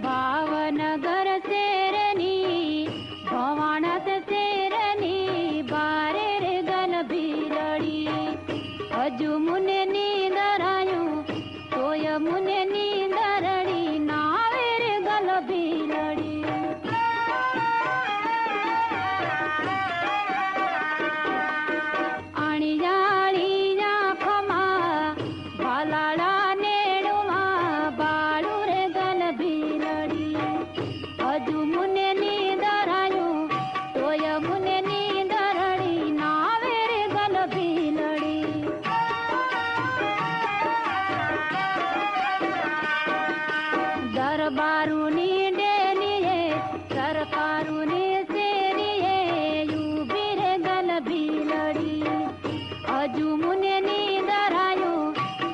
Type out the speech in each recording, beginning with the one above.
भावनगर शेरनी भवानत शेरनी बारे रे गल भीलड़ी हजू मुने नींदरायूं तोय मुने नींदरड़ी नावे रे गल भीलड़ी दरबारूनी डेलिए सरकारूनी सेरिए यूबी रे गल भीलड़ी हजू मुने नींदरायूं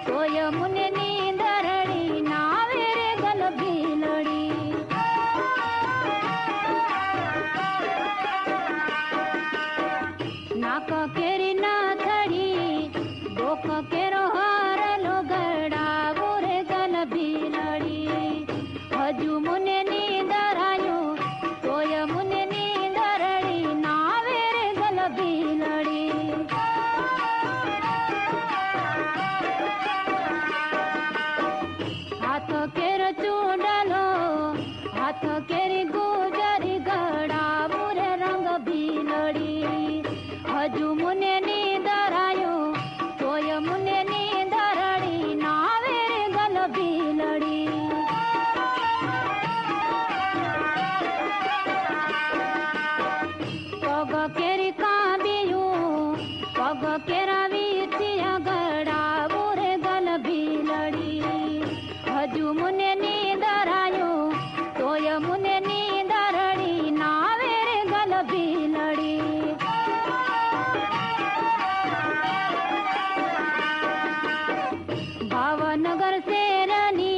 तोय मुने नींदरड़ी नावे रे गल भीलड़ी नाक केरी नाथड़ी डोक केरो हार लो गड़ावो रे गल भीलड़ी हजू मुने नींदरायूं तोय मुने नींदरड़ी नावे रे गल भीलड़ी हाथ केर चूडलो हाथ केरी गुजरी गड़ावो रे रंग भीलड़ी हजू मुने नींदरायूं तोय मुने नींदरड़ी नावे रे गल भीलड़ी पग केरी कांबियूं पग केरा वीचिया गड़ावो रे गल भीलड़ी हजू मुने नींदरायूं तोय मुने नींदरड़ी नावे रे गल भीलड़ी भावनगर शेरनी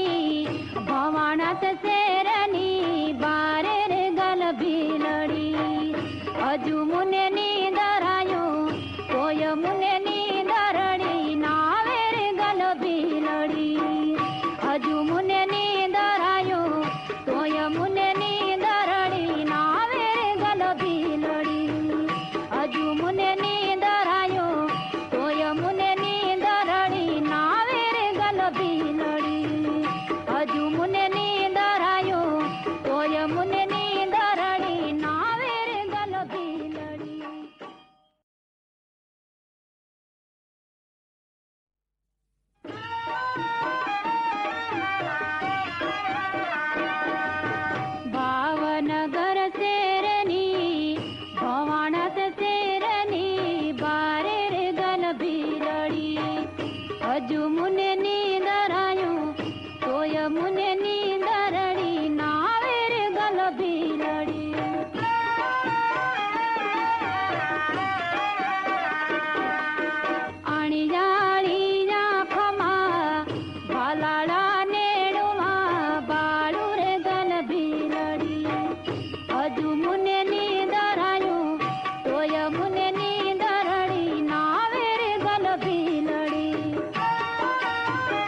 भवानत शेरनी बारे रे गल भीलड़ी हजू मुने नींदरायूं तोय मुने नींदरड़ी नावे रे गल भीलड़ी हजू मुने नींदरायूं तोय मुने नींदरड़ी नावे रे गल भीलड़ी हजू मुने नींदरायूं तोय मुने नींदरड़ी नावे रे गल भीलड़ी हजू मुने नींदरायूं तोय मुने नींदरड़ी नावे रे गल भीलड़ी भावनगर शेरनी भवानत शेरनी बारे रे गल भीलड़ी हजू मुने नींदरायूं तोय मुने नींदरड़ी नावे रे गल भीलड़ी